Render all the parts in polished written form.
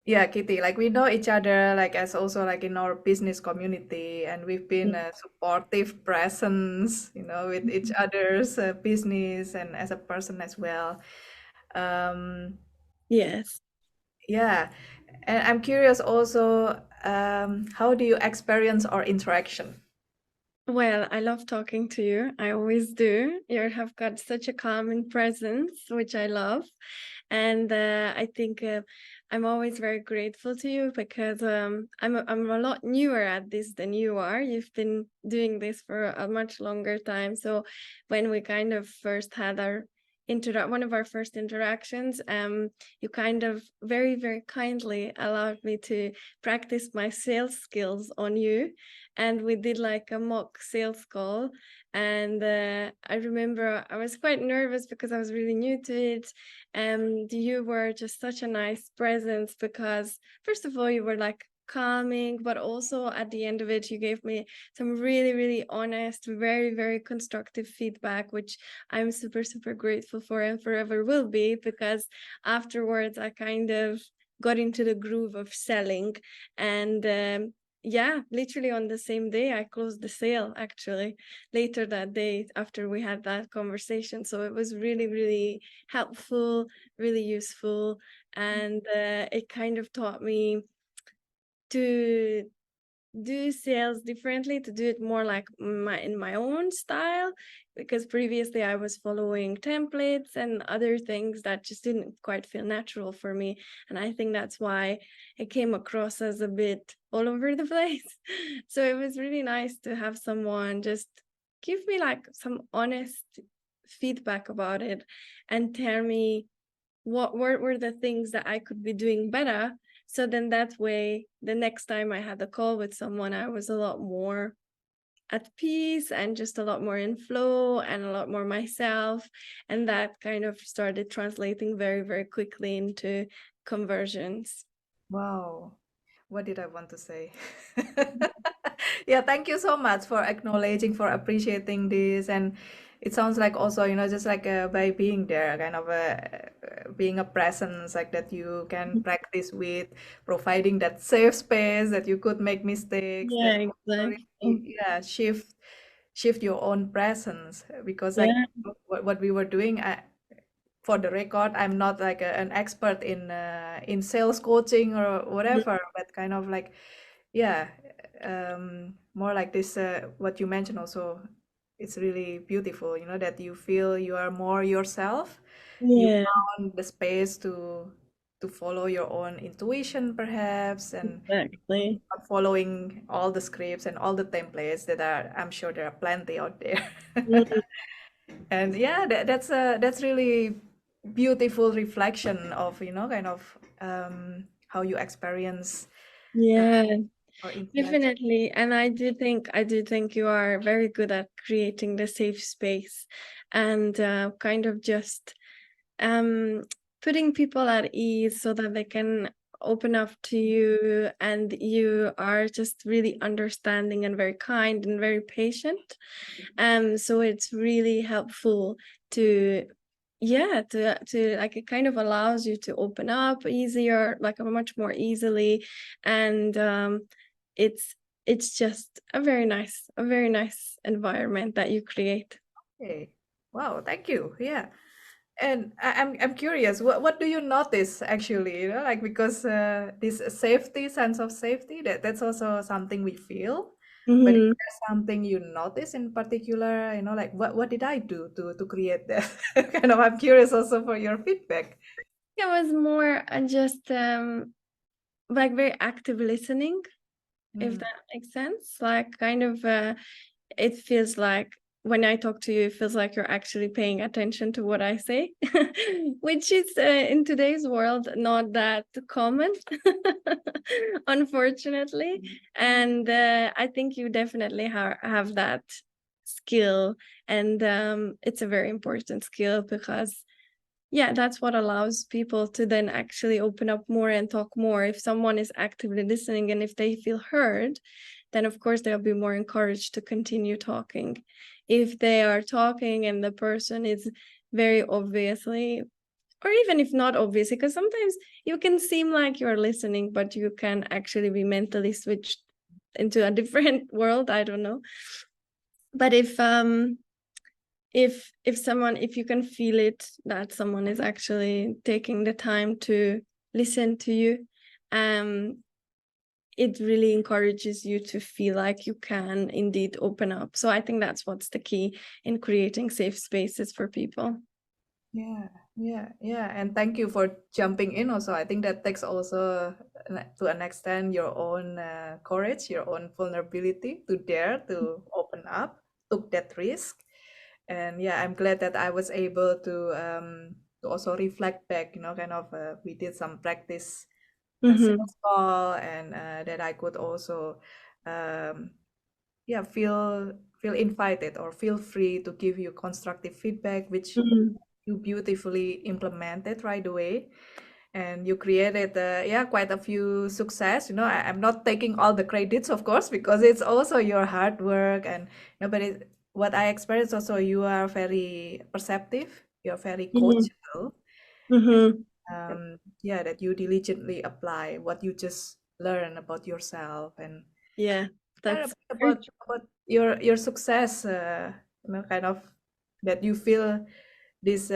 Yeah, Kitty, like we know each other, like as also like in our business community, and we've been a supportive presence, with each other's business and as a person as well. Um, Yes. yeah, and I'm curious also, how do you experience our interaction? Well, I love talking to you. I always do. You have got such a calming presence, which I love. And I think I'm always very grateful to you because I'm a lot newer at this than you are. You've been doing this for a much longer time. So when we kind of first had our one of our first interactions, you kind of very, very kindly allowed me to practice my sales skills on you, and we did like a mock sales call. And I remember I was quite nervous because I was really new to it, and you were just such a nice presence because first of all you were like calming, but also at the end of it you gave me some really, really honest, very, very constructive feedback, which I'm super, super grateful for and forever will be, because afterwards I kind of got into the groove of selling. And yeah, literally on the same day I closed the sale, actually later that day after we had that conversation. So it was really, really helpful, really useful, and it kind of taught me to do sales differently, to do it more like in my own style, because previously I was following templates and other things that just didn't quite feel natural for me. And I think that's why it came across as a bit all over the place. So it was really nice to have someone just give me like some honest feedback about it and tell me were the things that I could be doing better. So then that way, the next time I had a call with someone, I was a lot more at peace and just a lot more in flow and a lot more myself. And that kind of started translating very, very quickly into conversions. Wow. What did I want to say? Yeah, thank you so much for acknowledging, for appreciating this. And it sounds like also, just like by being there, kind of being a presence like that you can practice with, providing that safe space that you could make mistakes, that Yeah, also exactly. really, yeah, shift your own presence. Because like Yeah. what we were doing, for the record, I'm not like an expert in sales coaching or whatever, but kind of like, yeah, more like this. What you mentioned also, it's really beautiful. That you feel you are more yourself. You Yeah, found the space to follow your own intuition, perhaps, and exactly. not following all the scripts and all the templates that are. I'm sure there are plenty out there. Mm, And yeah, that's really beautiful reflection of kind of how you experience uh, yeah. or interaction. Definitely. And I do think you are very good at creating the safe space and kind of just um putting people at ease so that they can open up to you, and you are just really understanding and very kind and very patient. So it's really helpful to, yeah, to like, it kind of allows you to open up easier, like much more easily. And it's it's just a very nice environment that you create. Okay. Wow, thank you. Yeah. And I'm curious, what do you notice actually, like because this safety, sense of safety, that's also something we feel. But is Mhm. there something you notice in particular, like what did I do to create that? Kind of, I'm curious also for your feedback. It was more just like very active listening, if Mm. that makes sense. Like kind of it feels like when I talk to you, it feels like you're actually paying attention to what I say, which is in today's world not that common, unfortunately. And I think you definitely have that skill, and it's a very important skill because, yeah, that's what allows people to then actually open up more and talk more. If someone is actively listening and if they feel heard, then of course they'll be more encouraged to continue talking. If they are talking and the person is very obviously or even if not obvious, because sometimes you can seem like you're listening, but you can actually be mentally switched into a different world. I don't know. But if someone, if you can feel it, that someone is actually taking the time to listen to you, it really encourages you to feel like you can indeed open up. So I think that's what's the key in creating safe spaces for people. Yeah. And thank you for jumping in also. I think that takes also to an extent your own courage, your own vulnerability to dare to open up, took that risk. And yeah, I'm glad that I was able to also reflect back, kind of we did some practice Mm-hmm. sales call, and that I could also um, yeah, feel invited or feel free to give you constructive feedback, which Mm-hmm. you beautifully implemented right away. And you created yeah, quite a few success. I'm not taking all the credits, of course, because it's also your hard work. And but what I experienced also, you are very perceptive, you're very Mm-hmm. coachable. Mm-hmm. Yeah, that you diligently apply what you just learn about yourself, and Yeah, yeah, that's very about true. your success, kind of that you feel this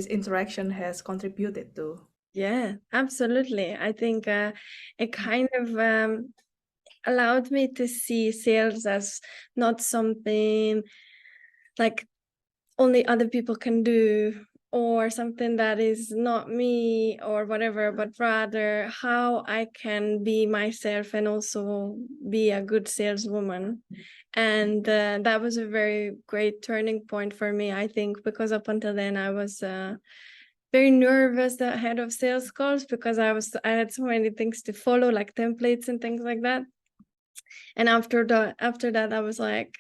interaction has contributed to. Yeah, absolutely. I think it kind of allowed me to see sales as not something like only other people can do, or something that is not me or whatever, but rather how I can be myself and also be a good saleswoman. And that was a very great turning point for me, I think, because up until then I was very nervous ahead of sales calls, because I had so many things to follow, like templates and things like that. And after that I was like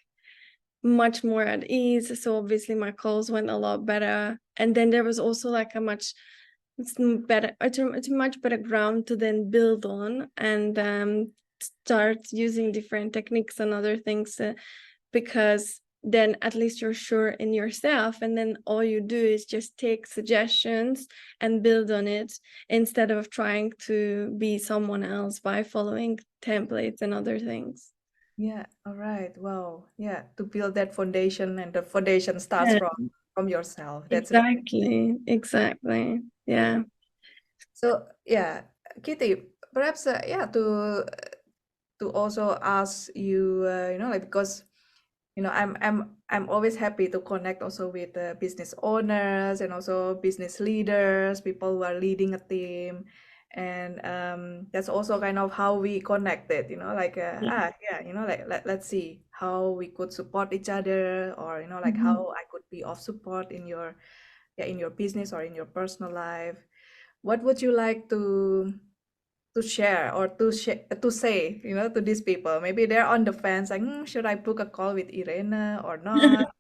much more at ease. So obviously my calls went a lot better. And then there was also like it's a much better ground to then build on, and start using different techniques and other things, because then at least you're sure in yourself, and then all you do is just take suggestions and build on it, instead of trying to be someone else by following templates and other things. Yeah, all right. Wow. Yeah, to build that foundation, and the foundation starts Yeah, from yourself. That's really exactly. Yeah. so. Yeah, Kitty, perhaps yeah, to also ask you, like, because I'm always happy to connect also with business owners and also business leaders, people who are leading a team. And that's also kind of how we connected, like yeah, like let's see how we could support each other, or like Mhm. how I could be of support in your, yeah, in your business or in your personal life. What would you like to share, or to say, to these people? Maybe they're on the fence, like, should I book a call with Irena or not?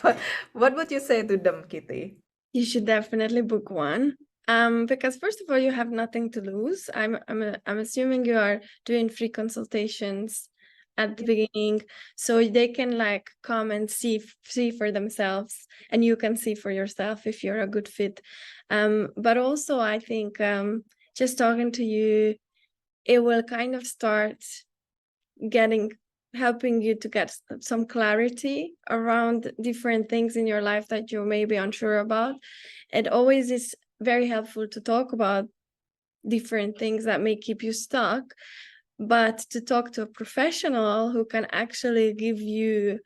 what, what would you say to them, Kitty? You should definitely book one. Because first of all, you have nothing to lose. I'm assuming you are doing free consultations at the Yeah. beginning, so they can like come and see for themselves, and you can see for yourself if you're a good fit. But also I think just talking to you, it will kind of start getting helping you to get some clarity around different things in your life that you may be unsure about. It always is very helpful to talk about different things that may keep you stuck, but to talk to a professional who can actually give you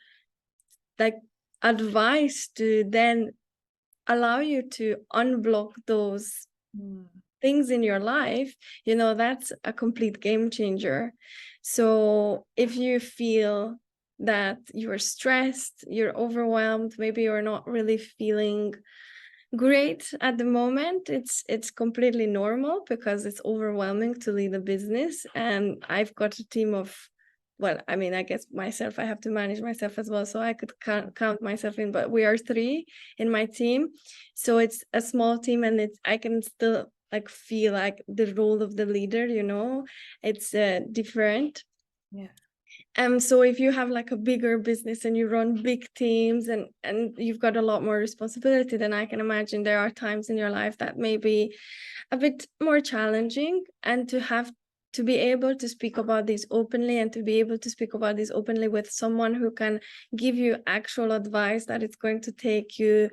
like advice to then allow you to unblock those Mm, things in your life, that's a complete game changer. So if you feel that you're stressed, you're overwhelmed, maybe you're not really feeling great at the moment, it's completely normal, because it's overwhelming to lead a business. And I've got a team of, well, I mean, I guess myself, I have to manage myself as well, so I could count myself in, but we are 3 in my team. So it's a small team, and I can still like feel like the role of the leader, it's different. yeah. So if you have like a bigger business and you run big teams and you've got a lot more responsibility, then I can imagine there are times in your life that may be a bit more challenging, and to be able to speak about these openly, and to be able to speak about this openly with someone who can give you actual advice that it's going to take you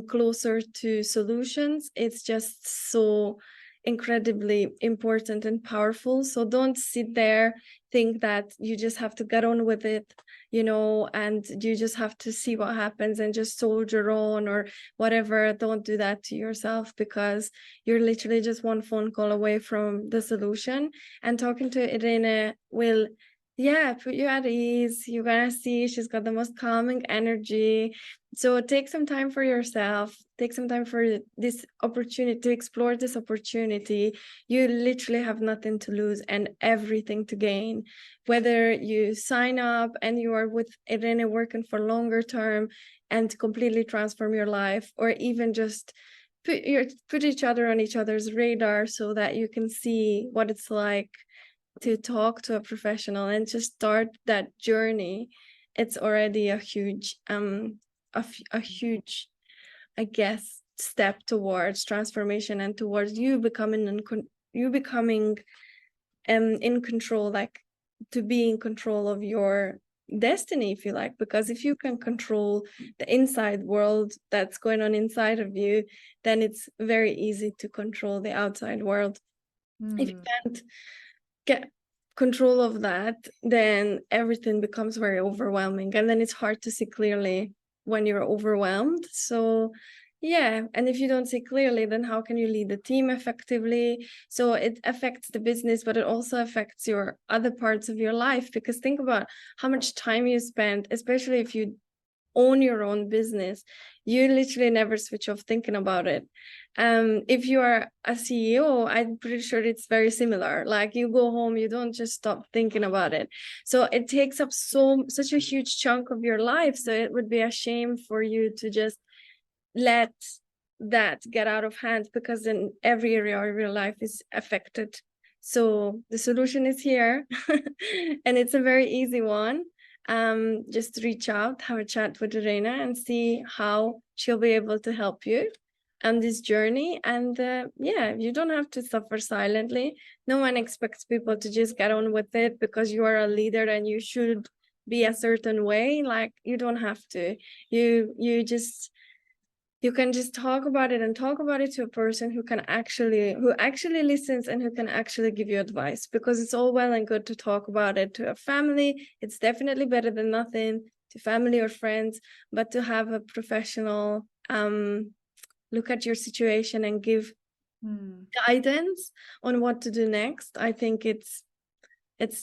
closer to solutions. It's just so incredibly important and powerful. So don't sit there, think that you just have to get on with it, and you just have to see what happens and just soldier on or whatever. Don't do that to yourself, because you're literally just one phone call away from the solution. And talking to Irene will, yeah, put you at ease. You're gonna see she's got the most calming energy. So take some time for yourself, take some time for this opportunity, to explore this opportunity. You literally have nothing to lose and everything to gain. Whether you sign up and you are with Irene working for longer term and completely transform your life, or even just put each other on each other's radar so that you can see what it's like to talk to a professional and just start that journey. It's already a huge a huge, I guess, step towards transformation and towards you becoming in control, like to be in control of your destiny, if you like. Because if you can control the inside world that's going on inside of you, then it's very easy to control the outside world. If you can't get control of that, then everything becomes very overwhelming, and then it's hard to see clearly when you're overwhelmed. So yeah, and if you don't see clearly, then how can you lead the team effectively? So it affects the business, but it also affects your other parts of your life, because think about how much time you spend, especially if you own your own business. You literally never switch off thinking about it. If you are a CEO, I'm pretty sure it's very similar. Like, you go home, you don't just stop thinking about it. So it takes up such a huge chunk of your life. So it would be a shame for you to just let that get out of hand, because then every area of your life is affected. So the solution is here and it's a very easy one. Just reach out, have a chat with Irena, and see how she'll be able to help you on this journey. And yeah, you don't have to suffer silently. No one expects people to just get on with it because you are a leader and you should be a certain way. Like, you don't have to. You can just talk about it, and talk about it to a person who actually listens, and who can actually give you advice. Because it's all well and good to talk about it to a family. It's definitely better than nothing, to family or friends, but to have a professional look at your situation and give guidance on what to do next, I think it's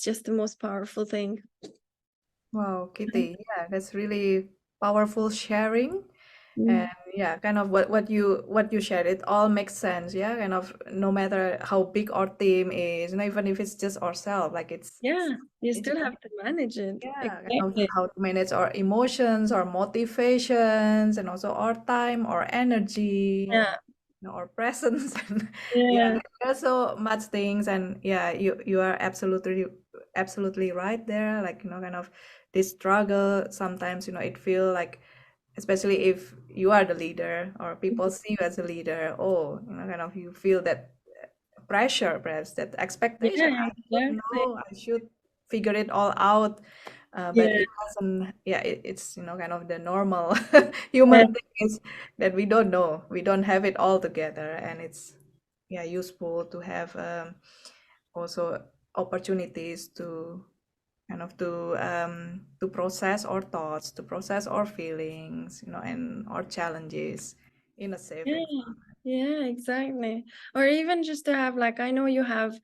just the most powerful thing. Wow, Kitty, yeah, that's really powerful sharing. And Mm. yeah, kind of what you shared, it all makes sense. Yeah, kind of no matter how big our team is, even if it's just ourselves, like Yeah, you it's still have to manage it. yeah, kind of Exactly. how to manage our emotions, our motivations, and also our time, our energy, Yeah, our presence. And yeah, yeah, there's so much things. And yeah, you are absolutely right there. Like, kind of this struggle sometimes, it feel like, especially if you are the leader or people see you as a leader, oh, kind of you feel that pressure, perhaps that expectation. yeah, I should exactly. know, I should figure it all out. But Yeah, it doesn't, yeah, it's, kind of the normal yeah, human thing is that we don't know, we don't have it all together. And it's, yeah, useful to have also opportunities to kind of to process our thoughts, to process our feelings, and our challenges in a safe yeah, environment. yeah, exactly. Or even just to have, like, I know you have,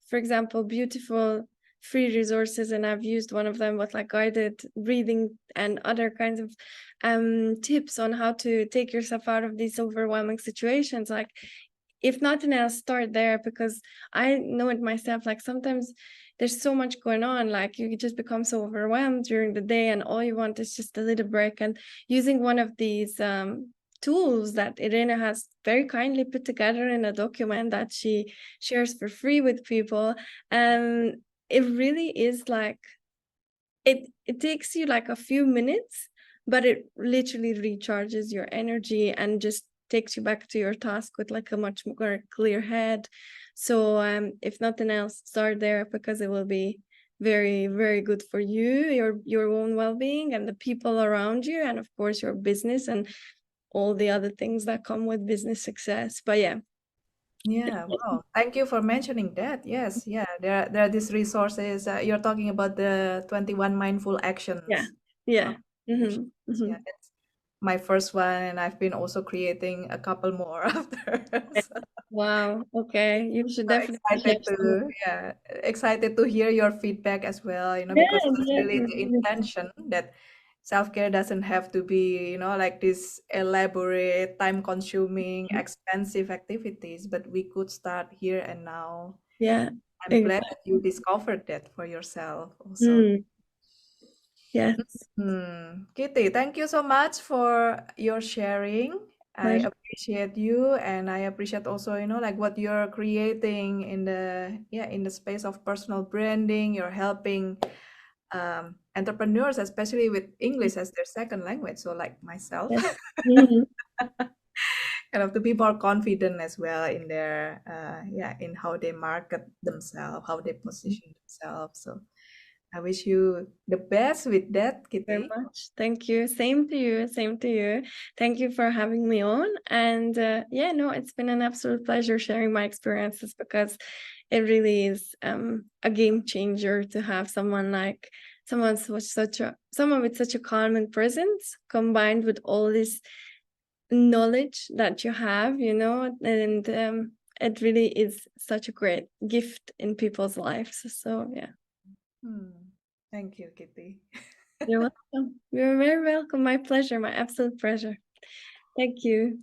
for example, beautiful free resources, and I've used one of them with like guided breathing and other kinds of tips on how to take yourself out of these overwhelming situations. Like, if nothing else, start there, because I know it myself. Like, sometimes there's so much going on, like you just become so overwhelmed during the day, and all you want is just a little break. And using one of these tools that Irena has very kindly put together in a document that she shares for free with people, it really is like it takes you like a few minutes, but it literally recharges your energy and just takes you back to your task with like a much more clear head. So if nothing else, start there because it will be very, very good for you, your own well-being and the people around you, and of course your business and all the other things that come with business success. But yeah. Yeah, wow. Thank you for mentioning that. Yes, yeah, there are these resources. You're talking about the 21 mindful Yeah. actions. Yeah. Uh, Hmm. yeah, Hmm. that's my first one, and I've been also creating a couple more after. So Wow. Okay. You should so definitely share excited some. to, yeah, excited to hear your feedback as well, Yeah, because that's really the definitely. intention that self-care doesn't have to be, like this elaborate, time-consuming, expensive activities, but we could start here and now. Yeah, I'm glad that exactly. you discovered that for yourself also. Mm, yes, Kitty, thank you so much for your sharing. I pleasure. appreciate you, and I appreciate also, like what you're creating in the space of personal branding. You're helping entrepreneurs, especially with English as their second language. So like myself, Yes. Mhm. kind of to be more confident as well in their in how they market themselves, how they position themselves. So I wish you the best with that, Very Kitty. much. Thank you. Same to you. Same to you. Thank you for having me on. And yeah, no, it's been an absolute pleasure sharing my experiences because it really is a game changer to have someone with such a calm and presence combined with all this knowledge that you have, and it really is such a great gift in people's lives. So yeah, Hmm. Thank you, Kitty. you're welcome. You're very welcome. My pleasure, my absolute pleasure. Thank you.